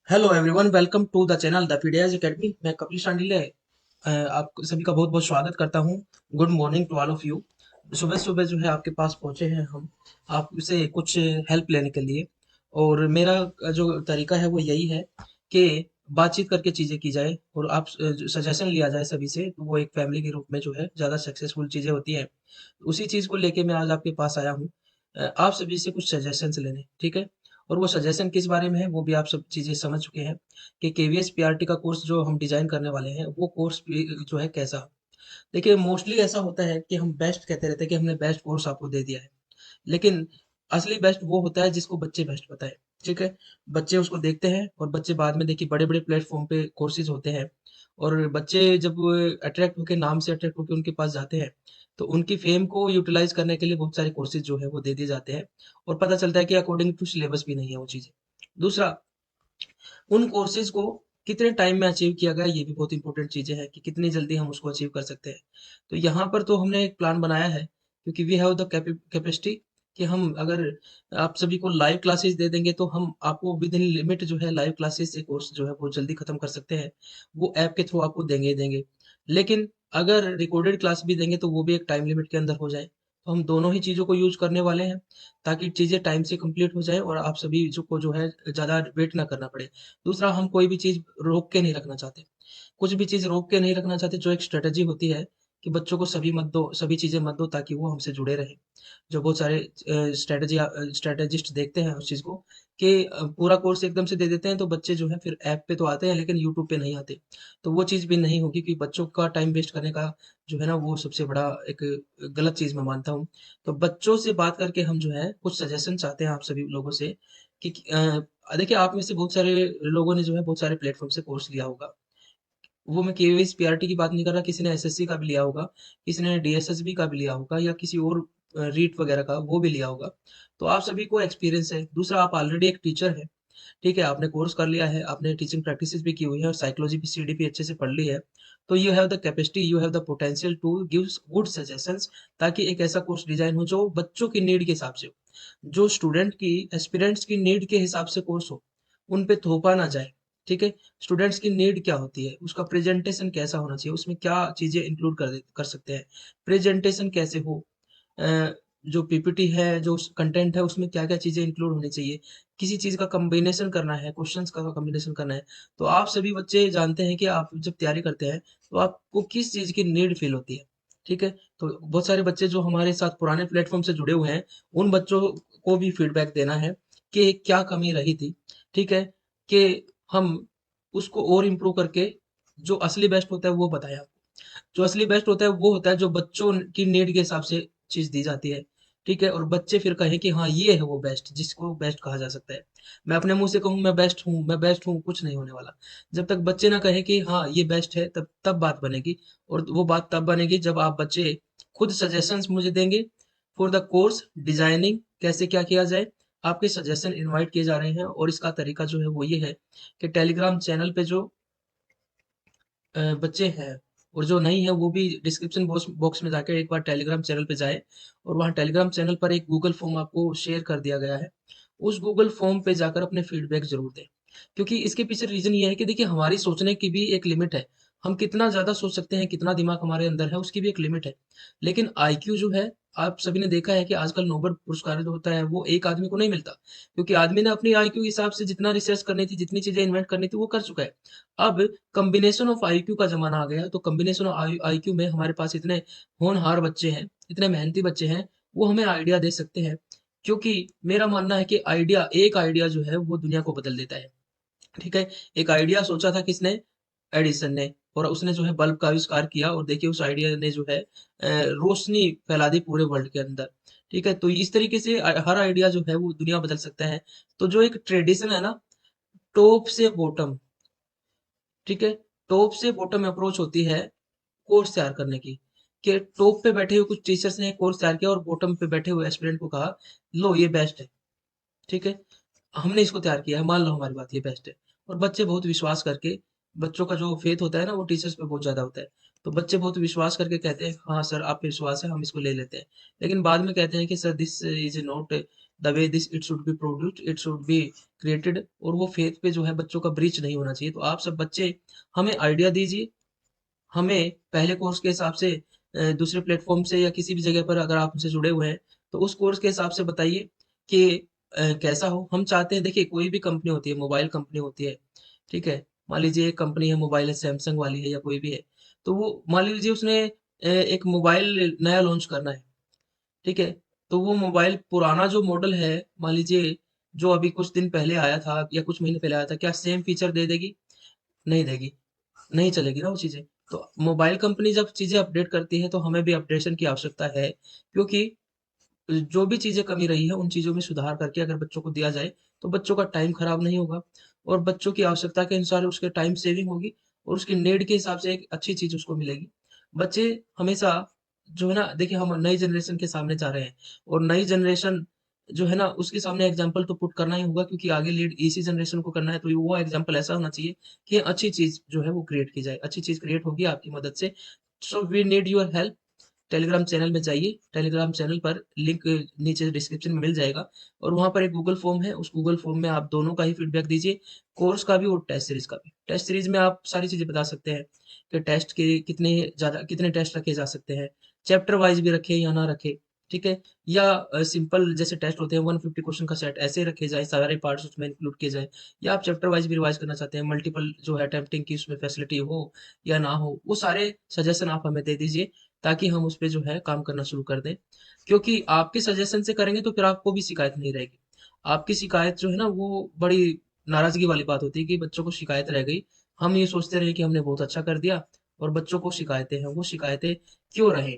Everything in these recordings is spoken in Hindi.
Hello everyone, welcome to the channel the Pedia's academy. मैं कपिल शांडिल्य आप सभी का बहुत बहुत स्वागत करता हूं। Good morning to all of you. सुबह सुबह जो है आपके पास पहुंचे हैं हम आपसे कुछ हेल्प लेने के लिए। और मेरा जो तरीका है वो यही है कि बातचीत करके चीज़ें की जाए और आप सजेशन लिया जाए सभी से, तो वो एक फैमिली के रूप में जो है ज़्यादा सक्सेसफुल चीज़ें होती हैं। उसी चीज़ को लेके मैं आज आपके पास आया हूँ आप सभी से कुछ सजेशंस लेने, ठीक है। और वो सजेशन किस बारे में है वो भी आप सब चीज़ें समझ चुके हैं कि केवीएस पीआरटी का कोर्स जो हम डिज़ाइन करने वाले हैं वो कोर्स जो है कैसा हो। देखिए, मोस्टली ऐसा होता है कि हम बेस्ट कहते रहते हैं कि हमने बेस्ट कोर्स आपको दे दिया है, लेकिन असली बेस्ट वो होता है जिसको बच्चे बेस्ट बताएं। ठीक है, बच्चे उसको देखते हैं और बच्चे बाद में देखिए बड़े बड़े प्लेटफॉर्म पे कोर्सेज होते हैं, और बच्चे जब अट्रैक्ट होके नाम से अट्रैक्ट होके उनके पास जाते हैं, तो उनकी फेम को यूटिलाइज करने के लिए बहुत सारे कोर्सेज जो है वो दे दिए जाते हैं, और पता चलता है कि अकॉर्डिंग टू सिलेबस भी नहीं है वो चीज़ें। दूसरा, उन कोर्सेज को कितने टाइम में अचीव किया गया, ये भी बहुत इंपॉर्टेंट चीजें हैं कि कितनी जल्दी हम उसको अचीव कर सकते हैं। तो यहाँ पर तो हमने एक प्लान बनाया है, क्योंकि वी हैव द कैपेसिटी कि हम अगर आप सभी को लाइव क्लासेस दे देंगे तो हम आपको विद इन लिमिट जो है लाइव क्लासेस से कोर्स जो है बहुत जल्दी खत्म कर सकते हैं। वो ऐप के थ्रू आपको देंगे ही देंगे। लेकिन अगर रिकॉर्डेड क्लास भी देंगे तो वो भी एक टाइम लिमिट के अंदर हो जाए। तो हम दोनों ही चीज़ों को यूज करने वाले हैं, ताकि चीज़ें टाइम से कंप्लीट हो जाए और आप सभी को जो है ज़्यादा वेट ना करना पड़े। दूसरा, हम कोई भी चीज़ रोक के नहीं रखना चाहते। कुछ भी चीज़ रोक के नहीं रखना चाहते। जो एक स्ट्रैटेजी होती है कि बच्चों को सभी चीज़ें मत दो ताकि वो हमसे जुड़े रहें। जो बहुत सारे स्ट्रैटेजिस्ट देखते हैं उस चीज़ को कि पूरा कोर्स एकदम से दे देते हैं तो बच्चे जो है फिर ऐप पे तो आते हैं लेकिन यूट्यूब पे नहीं आते। तो वो चीज़ भी नहीं होगी, क्योंकि बच्चों का टाइम वेस्ट करने का जो है ना वो सबसे बड़ा एक गलत चीज़ मैं मानता हूँ। तो बच्चों से बात करके हम जो है कुछ सजेशन चाहते हैं आप सभी लोगों से कि देखिए, आप में से बहुत सारे लोगों ने जो है बहुत सारे प्लेटफ़ॉर्म से कोर्स लिया होगा। वो मैं केवीएस पीआरटी की बात नहीं कर रहा, किसी ने एसएससी का भी लिया होगा, किसी ने डीएसएसबी का भी लिया होगा, या किसी और रीट वगैरह का वो भी लिया होगा। तो आप सभी को एक्सपीरियंस है। दूसरा, आप ऑलरेडी एक टीचर हैं, ठीक है, आपने कोर्स कर लिया है, आपने टीचिंग प्रैक्टिसेस भी की हुई है और साइकोलॉजी पीसीडी भी अच्छे से पढ़ ली है। तो you have the capacity, you have the potential to give good suggestions, ताकि एक ऐसा कोर्स डिजाइन हो जो बच्चों की नीड के हिसाब से हो, जो स्टूडेंट की एस्पिरेंट्स की नीड के हिसाब से कोर्स हो, उन पे थोपा ना जाए। ठीक है, स्टूडेंट्स की नीड क्या होती है, उसका प्रेजेंटेशन कैसा होना चाहिए, उसमें क्या चीजें इंक्लूड कर सकते हैं, प्रेजेंटेशन कैसे हो, अ, जो पीपीटी है, जो कंटेंट है, उसमें क्या-क्या चीज़ें इंक्लूड होनी चाहिए। किसी चीज़ का कॉम्बिनेशन करना है, क्वेश्चंस का कॉम्बिनेशन करना है। तो आप सभी बच्चे जानते हैं कि आप जब तैयारी करते हैं, तो आपको किस चीज़ की नीड फ़ील होती है, ठीक है? तो बहुत सारे बच्चे जो हमारे साथ पुराने प्लेटफ़ॉर्म से जुड़े हुए हैं, उन बच्चों को भी फीडबैक देना है कि क्या कमी रही थी, ठीक है? कि हम उसको और इम्प्रूव करके जो असली बेस्ट होता है, वो बताएँ आपको। जो असली बेस्ट होता है वो होता है जो बच्चों की नीड के हिसाब से चीज़ दी जाती है, ठीक है? और बच्चे फिर कहें कि हाँ, ये है वो बेस्ट जिसको बेस्ट कहा जा सकता है। मैं अपने मुँह से कहूँ मैं बेस्ट हूँ, कुछ नहीं होने वाला। जब तक बच्चे ना कहें कि हाँ, ये बेस्ट है, तब तब बात बनेगी। और वो बात तब बनेगी जब आप बच्चे खुद सजेशंस मुझे देंगे फॉर द कोर्स डिज़ाइनिंग, कैसे क्या किया जाए। आपके सजेशन इनवाइट किए जा रहे हैं, और इसका तरीका जो है वो ये है कि टेलीग्राम चैनल पे जो बच्चे हैं और जो नहीं है वो भी डिस्क्रिप्शन बॉक्स बॉक्स में जाकर एक बार टेलीग्राम चैनल पे जाए, और वहाँ टेलीग्राम चैनल पर एक गूगल फॉर्म आपको शेयर कर दिया गया है। उस गूगल फॉर्म पे जाकर अपने फीडबैक जरूर दें, क्योंकि इसके पीछे रीजन ये है कि देखिए, हमारी सोचने की भी एक लिमिट है। हम कितना ज्यादा सोच सकते हैं, कितना दिमाग हमारे अंदर है, उसकी भी एक लिमिट है। लेकिन आईक्यू जो है, आप सभी ने देखा है कि आजकल नोबेल पुरस्कार जो होता है वो एक आदमी को नहीं मिलता, क्योंकि आदमी ने अपनी आईक्यू के हिसाब से जितना रिसर्च करनी थी, जितनी चीजें इन्वेंट करनी थी वो कर चुका है। अब कॉम्बिनेशन ऑफ आईक्यू का ज़माना आ गया है, तो कॉम्बिनेशन ऑफ आईक्यू में हमारे पास इतने होनहार बच्चे हैं, इतने मेहनती बच्चे हैं, वो हमें आइडिया दे सकते हैं। क्योंकि मेरा मानना है कि एक आइडिया जो है वो दुनिया को बदल देता है, ठीक है? एक आइडिया सोचा था किसने? एडिसन ने, और उसने जो है बल्ब का आविष्कार किया, और देखिए उस आइडिया ने जो है रोशनी फैला दी पूरे वर्ल्ड के अंदर, ठीक है? तो इस तरीके से हर आइडिया जो है वो दुनिया बदल सकता है। तो जो एक ट्रेडिशन है ना, टॉप से बॉटम, ठीक है, टॉप से बॉटम अप्रोच होती है कोर्स तैयार करने की, कि टॉप पे बैठे हुए कुछ टीचर्स ने एक कोर्स तैयार किया और बॉटम पे बैठे हुए एस्पिरेंट को कहा, लो ये बेस्ट है, ठीक है, हमने इसको तैयार किया है, मान लो हमारी बात ये बेस्ट है। और बच्चे बहुत विश्वास करके, बच्चों का जो फेथ होता है ना वो टीचर्स पे बहुत ज्यादा होता है, तो बच्चे बहुत विश्वास करके कहते हैं हाँ सर, आप पे विश्वास है, हम इसको ले लेते हैं। लेकिन बाद में कहते हैं कि sir this is not the way this it should be produced, it should be created, और वो फेथ पे जो है बच्चों का ब्रीच नहीं होना चाहिए। तो आप सब बच्चे हमें आइडिया दीजिए, हमें पहले कोर्स के हिसाब से दूसरे प्लेटफॉर्म से या किसी भी जगह पर अगर आप हमसे जुड़े हुए हैं तो उस कोर्स के हिसाब से बताइए कि कैसा हो। हम चाहते हैं, देखिए कोई भी कंपनी होती है, मोबाइल कंपनी होती है, ठीक है। मान लीजिए एक कंपनी है, मोबाइल है, सैमसंग वाली है या कोई भी है, तो वो मान लीजिए उसने एक मोबाइल नया लॉन्च करना है, ठीक है। तो वो मोबाइल पुराना जो मॉडल है, मान लीजिए जो अभी कुछ दिन पहले आया था या कुछ महीने पहले आया था, क्या सेम फीचर दे देगी? नहीं देगी, नहीं चलेगी ना वो चीज़ें। तो मोबाइल कंपनी जब चीज़ें अपडेट करती है तो हमें भी अपडेशन की आवश्यकता है, क्योंकि जो भी चीज़ें कमी रही है उन चीज़ों में सुधार करके अगर बच्चों को दिया जाए तो बच्चों का टाइम खराब नहीं होगा, और बच्चों की आवश्यकता के अनुसार उसके टाइम सेविंग होगी, और उसकी नीड के हिसाब से एक अच्छी चीज़ उसको मिलेगी। बच्चे हमेशा जो है ना, देखिए हम नई जनरेशन के सामने जा रहे हैं, और नई जनरेशन जो है ना उसके सामने एग्जाम्पल तो पुट करना ही होगा, क्योंकि आगे लीड इसी जनरेशन को करना है। तो वो एग्जाम्पल ऐसा होना चाहिए कि अच्छी चीज़ जो है वो क्रिएट की जाए, अच्छी चीज़ क्रिएट होगी आपकी मदद से। So we need your help. Telegram channel में जाइए, टेलीग्राम चैनल पर लिंक नीचे डिस्क्रिप्शन में मिल जाएगा, और वहाँ पर एक गूगल फॉर्म है, उस गूगल फॉर्म में आप दोनों का ही फीडबैक दीजिए, कोर्स का भी और टेस्ट सीरीज का भी। टेस्ट सीरीज में आप सारी चीज़ें बता सकते हैं कि टेस्ट के कितने टेस्ट रखे जा सकते हैं, चैप्टर वाइज भी रखे या ना रखे, ठीक है। या सिंपल जैसे टेस्ट होते हैं 150 क्वेश्चन का सेट, ऐसे रखे जाए, सारे पार्ट्स उसमें इंक्लूड किए जाए, या आप चैप्टर वाइज भी रिवाइज करना चाहते हैं, मल्टीपल जो है अटेम्प्टिंग की उसमें फैसिलिटी हो या ना हो, वो सारे सजेशन आप हमें दे दीजिए, ताकि हम उस पे जो है काम करना शुरू कर दें। क्योंकि आपके सजेशन से करेंगे तो फिर आपको भी शिकायत नहीं रहेगी। आपकी शिकायत जो है ना वो बड़ी नाराज़गी वाली बात होती है कि बच्चों को शिकायत रह गई। हम ये सोचते रहे कि हमने बहुत अच्छा कर दिया, और बच्चों को शिकायतें हैं, वो शिकायतें क्यों रहें?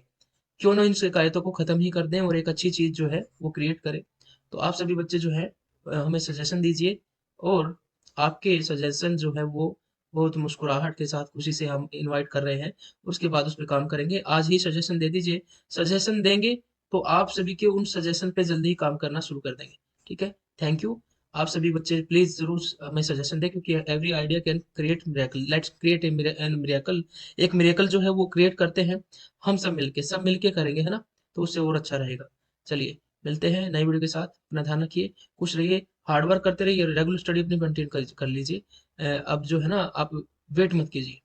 क्यों ना इन शिकायतों को ख़त्म ही कर दें और एक अच्छी चीज़ जो है वो क्रिएट करें। तो आप सभी बच्चे जो है हमें सजेशन दीजिए, और आपके सजेशन जो है वो बहुत मुस्कुराहट के साथ खुशी से हम इनवाइट कर रहे हैं। उसके बाद उस पे काम करेंगे। आज ही सजेशन दे दीजिए। सजेशन देंगे तो आप सभी के उन सजेशन पे जल्दी ही काम करना शुरू कर देंगे। ठीक है? Thank you. आप सभी बच्चे प्लीज़ ज़रूर हमें सजेशन दें, क्योंकि every idea can create miracle. Let's create an miracle. एक मिरेकल जो है वो क्रिएट करते हैं हम सब मिलके करेंगे, है ना? तो उससे और अच्छा रहेगा। चलिए, मिलते हैं नई वीडियो के साथ। अपना ध्यान रखिए, खुश रहिए, हार्ड वर्क करते रहिए, रेगुलर स्टडी अपनी मेंटेन कर लीजिए। अब जो है ना आप वेट मत कीजिए।